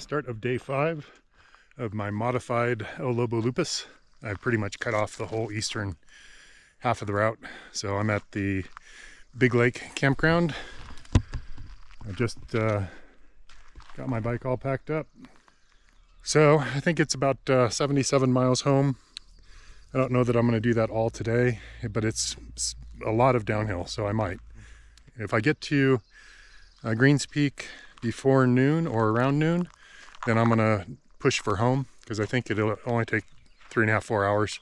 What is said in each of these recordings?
Start of day 5 of my modified Lobo Lupus. I've pretty much cut off the whole eastern half of the route. So I'm at the Big Lake campground. I just got my bike all packed up. So I think it's about 77 miles home. I don't know that I'm going to do that all today, but it's a lot of downhill, so I might. If I get to Greens Peak before noon or around noon, then I'm going to push for home, because I think it'll only take 3.5 to 4 hours,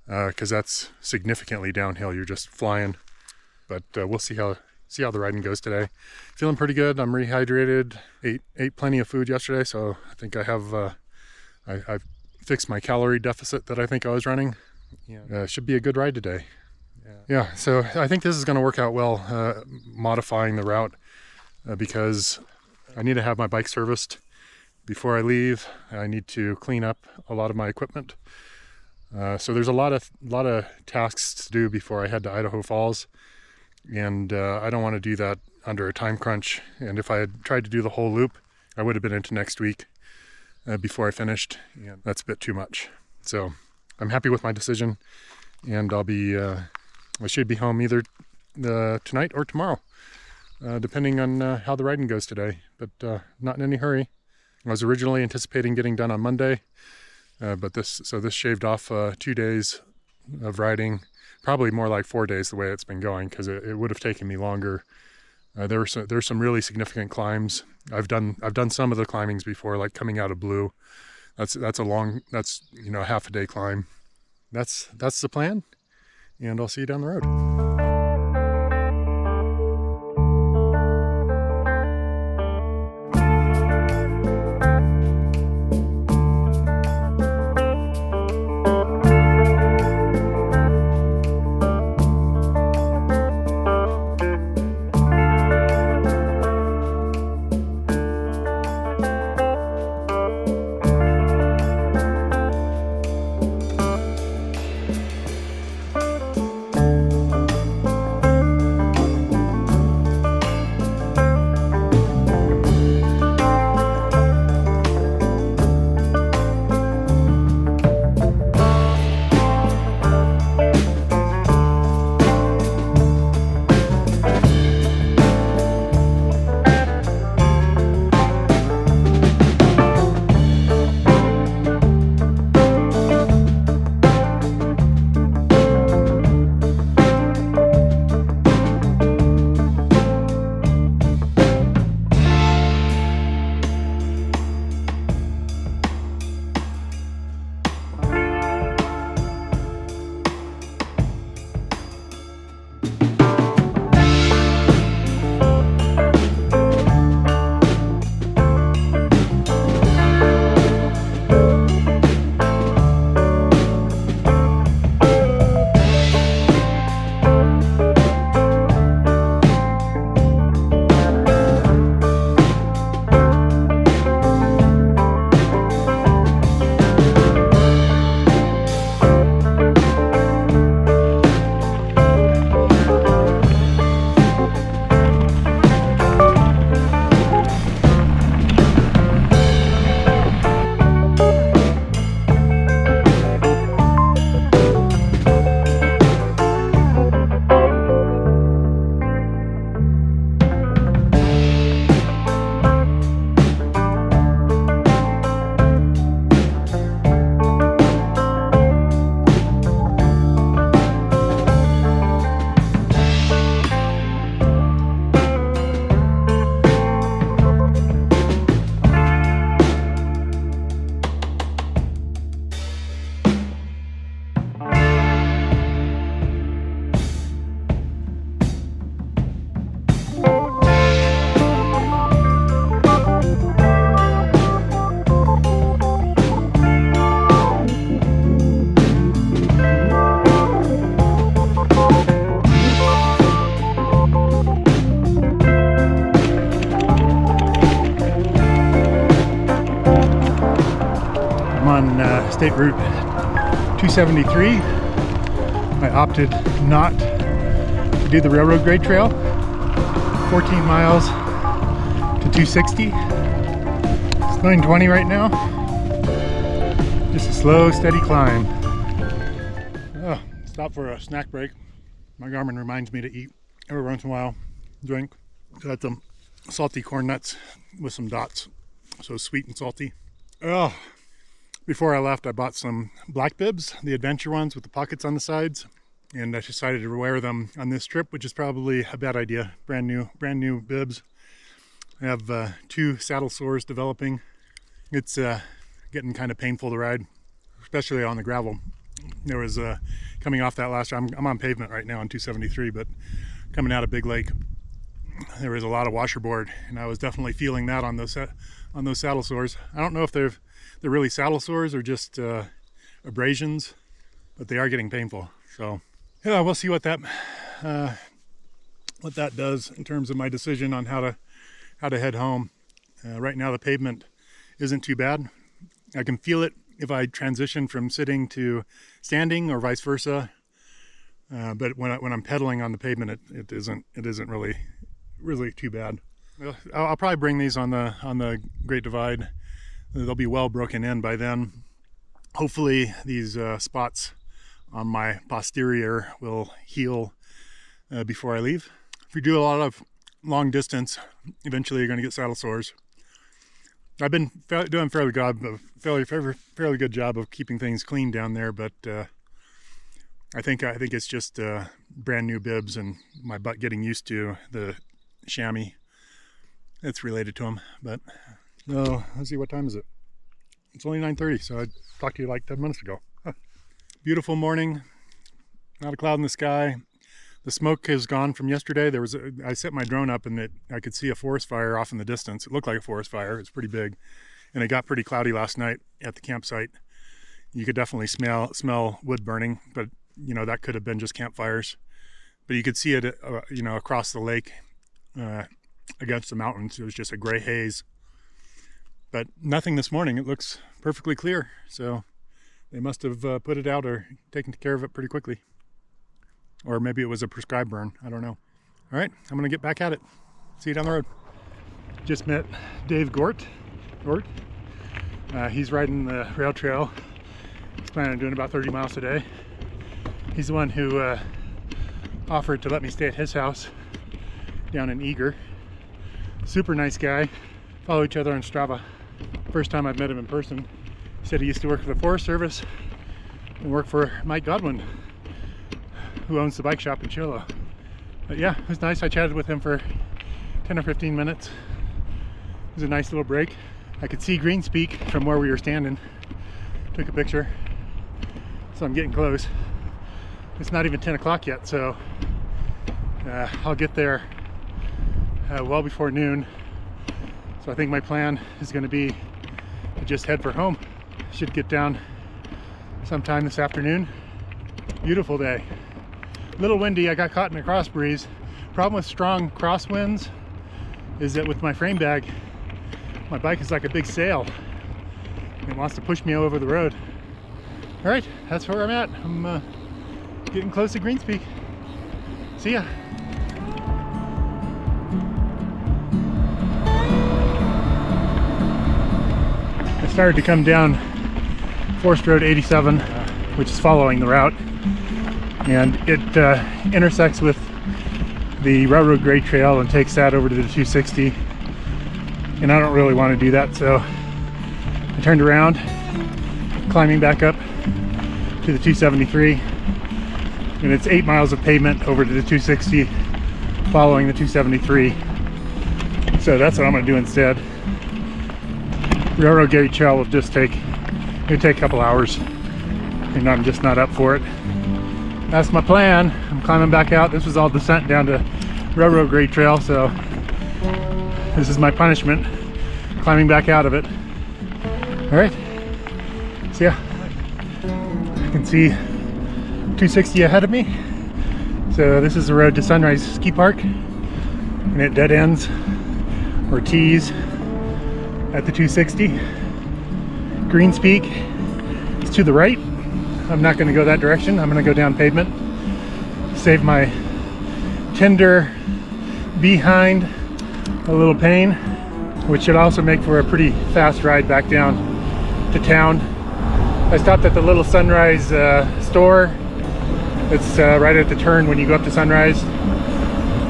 because that's significantly downhill. You're just flying, but we'll see how the riding goes today. Feeling pretty good. I'm rehydrated. Ate plenty of food yesterday, so I think I have I've fixed my calorie deficit that I think I was running. Should be a good ride today. Yeah, so I think this is going to work out well, modifying the route, because I need to have my bike serviced before I leave. I need to clean up a lot of my equipment. So there's a lot of tasks to do before I head to Idaho Falls, and I don't want to do that under a time crunch. And if I had tried to do the whole loop, I would have been into next week before I finished, and that's a bit too much. So I'm happy with my decision, and I should be home either tonight or tomorrow, depending on how the riding goes today, but not in any hurry. I was originally anticipating getting done on Monday, but this shaved off 2 days of riding, probably more like 4 days the way it's been going, because it would have taken me longer. There's some really significant climbs. I've done some of the climbings before, like coming out of Blue. That's a half a day climb. That's the plan, and I'll see you down the road. State Route 273. I opted not to do the railroad grade trail. 14 miles to 260. It's 9:20 right now. Just a slow, steady climb. Oh, stop for a snack break. My Garmin reminds me to eat every once in a while. Drink. So that's some salty corn nuts with some dots. So sweet and salty. Oh, before I left, I bought some black bibs, the adventure ones with the pockets on the sides. And I decided to wear them on this trip, which is probably a bad idea. Brand new bibs. I have 2 saddle sores developing. It's getting kind of painful to ride, especially on the gravel. There was coming off that last time. I'm on pavement right now on 273, but coming out of Big Lake, there was a lot of washerboard, and I was definitely feeling that on those saddle sores. I don't know if they're really saddle sores or just abrasions, but they are getting painful. So yeah, we'll see what that does in terms of my decision on how to head home. Right now the pavement isn't too bad. I can feel it if I transition from sitting to standing or vice versa. But when I'm pedaling on the pavement, it isn't really too bad. I'll probably bring these on the Great Divide. They'll be well broken in by then. Hopefully these spots on my posterior will heal before I leave. If you do a lot of long distance, eventually you're going to get saddle sores. I've been doing a fairly good job of keeping things clean down there, but I think it's just brand new bibs and my butt getting used to the chamois. It's related to them. But no, let's see, what time is it? It's only 9:30, so I talked to you like 10 minutes ago. Huh. Beautiful morning, not a cloud in the sky. The smoke is gone from yesterday. I set my drone up and I could see a forest fire off in the distance. It looked like a forest fire. It's pretty big, and it got pretty cloudy last night at the campsite. You could definitely smell wood burning, but that could have been just campfires. But you could see it, across the lake against the mountains. It was just a gray haze. But nothing this morning. It looks perfectly clear. So they must have put it out or taken care of it pretty quickly. Or maybe it was a prescribed burn. I don't know. All right, I'm gonna get back at it. See you down the road. Just met Dave Gort. He's riding the rail trail. He's planning on doing about 30 miles a day. He's the one who offered to let me stay at his house down in Eager. Super nice guy. Follow each other on Strava. First time I've met him in person. He said he used to work for the Forest Service and work for Mike Godwin, who owns the bike shop in Chilo. But yeah, it was nice. I chatted with him for 10 or 15 minutes. It was a nice little break. I could see Greens Peak from where we were standing. Took a picture. So I'm getting close. It's not even 10 o'clock yet, so I'll get there well before noon. So I think my plan is going to be to just head for home. Should get down sometime this afternoon. Beautiful day. Little windy. I got caught in a cross breeze. Problem with strong crosswinds is that with my frame bag, my bike is like a big sail. It wants to push me over the road. All right, that's where I'm at. I'm getting close to Greens Peak. See ya. I started to come down Forest Road 87, which is following the route. And it intersects with the railroad grade trail and takes that over to the 260. And I don't really want to do that, so I turned around, climbing back up to the 273. And it's 8 miles of pavement over to the 260, following the 273. So that's what I'm going to do instead. Railroad grade trail will just take a couple hours, and I'm just not up for it. That's my plan. I'm climbing back out. This was all descent down to railroad grade trail, so this is my punishment, climbing back out of it. All right, so yeah, I can see 260 ahead of me. So this is the road to Sunrise Ski Park, and it dead ends or tees at the 260. Greens Peak is to the right. I'm not going to go that direction. I'm going to go down pavement. Save my tender behind a little pain. which should also make for a pretty fast ride back down to town. I stopped at the little Sunrise store. It's right at the turn when you go up to Sunrise.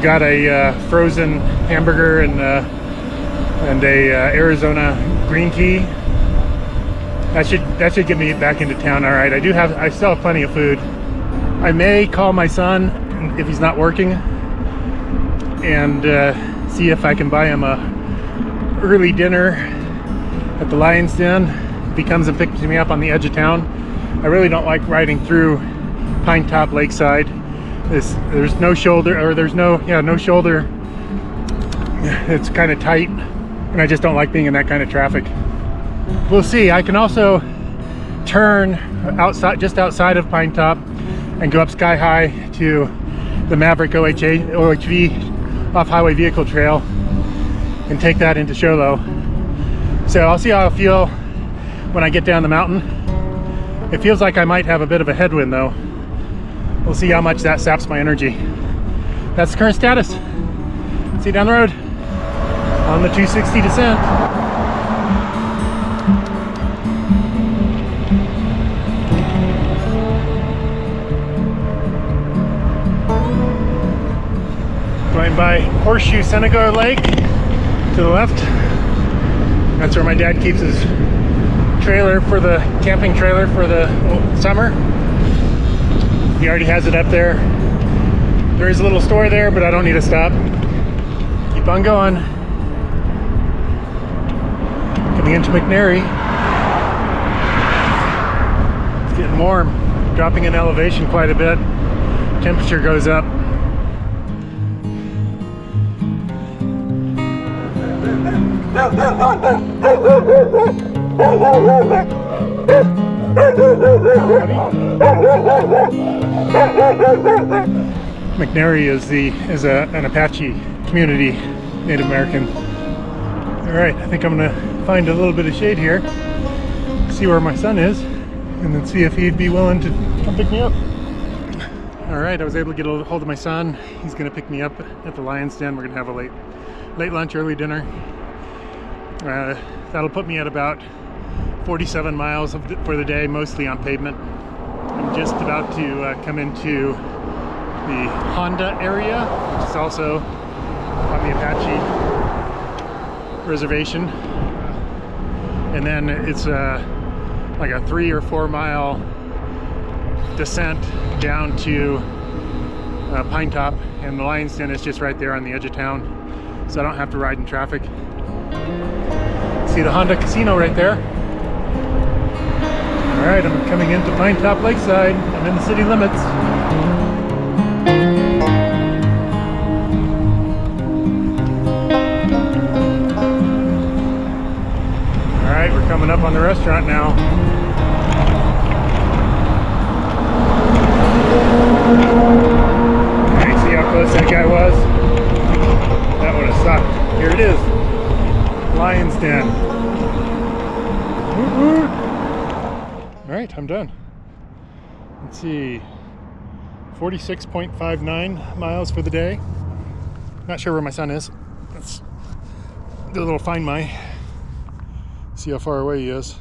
Got a frozen hamburger and a Arizona green tea. That should get me back into town. All right, I still have plenty of food. I may call my son if he's not working and see if I can buy him a early dinner at the Lion's Den. If he comes and picks me up on the edge of town. I really don't like riding through Pinetop Lakeside. There's no shoulder, or there's no shoulder. It's kind of tight, and I just don't like being in that kind of traffic. We'll see. I can also turn just outside of Pinetop and go up sky high to the Maverick OHV off-highway vehicle trail and take that into Sholo. So I'll see how I feel when I get down the mountain. It feels like I might have a bit of a headwind though. We'll see how much that saps my energy. That's the current status. See you down the road on the 260 descent. Going by Horseshoe Senegal Lake to the left. That's where my dad keeps his trailer for the camping trailer for the summer. He already has it up there. There is a little store there, but I don't need to stop. Keep on going. Coming into McNary. It's getting warm. Dropping in elevation quite a bit. Temperature goes up. McNary is an Apache community, Native American. All right, I think I'm gonna find a little bit of shade here, see where my son is, and then see if he'd be willing to come pick me up. All right, I was able to get a hold of my son. He's gonna pick me up at the Lion's Den. We're gonna have a late lunch, early dinner. That'll put me at about 47 miles for the day, mostly on pavement. I'm just about to come into the Honda area, which is also on the Apache reservation. And then it's like a 3 or 4 mile descent down to Pinetop, and the Lion's Den is just right there on the edge of town, so I don't have to ride in traffic. See the Honda Casino right there. All right, I'm coming into Pinetop Lakeside. I'm in the city limits. All right, we're coming up on the restaurant now. Okay, see how close that guy was? That would have sucked. Here it is. Lion's Den. Woo-hoo. All right, I'm done. Let's see, 46.59 miles for the day. Not sure where my son is. Let's do a little find my. See how far away he is.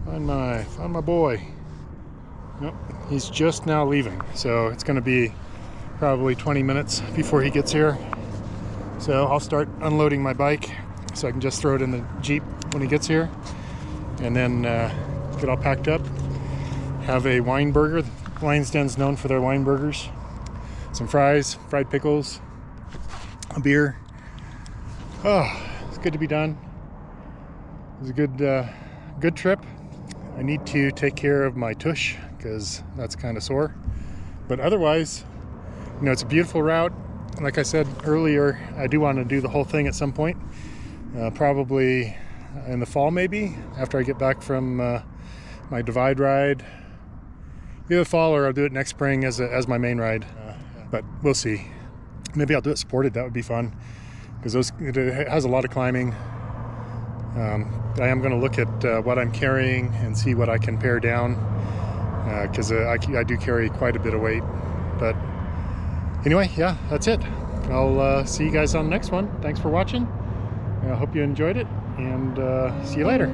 Find my boy. Nope, he's just now leaving, so it's going to be probably 20 minutes before he gets here. So I'll start unloading my bike so I can just throw it in the Jeep when he gets here, and then get all packed up. Have a wine burger. Lion's Den's known for their wine burgers. Some fries, fried pickles, a beer. Oh, it's good to be done. It was a good trip. I need to take care of my tush because that's kind of sore. But otherwise, you know, it's a beautiful route. Like I said earlier, I do want to do the whole thing at some point. Probably in the fall, maybe, after I get back from my Divide ride. Either fall or I'll do it next spring as my main ride. But we'll see. Maybe I'll do it supported. That would be fun because it has a lot of climbing. I am going to look at what I'm carrying and see what I can pare down because I do carry quite a bit of weight. But anyway, yeah, that's it. I'll see you guys on the next one. Thanks for watching, I hope you enjoyed it, and see you later.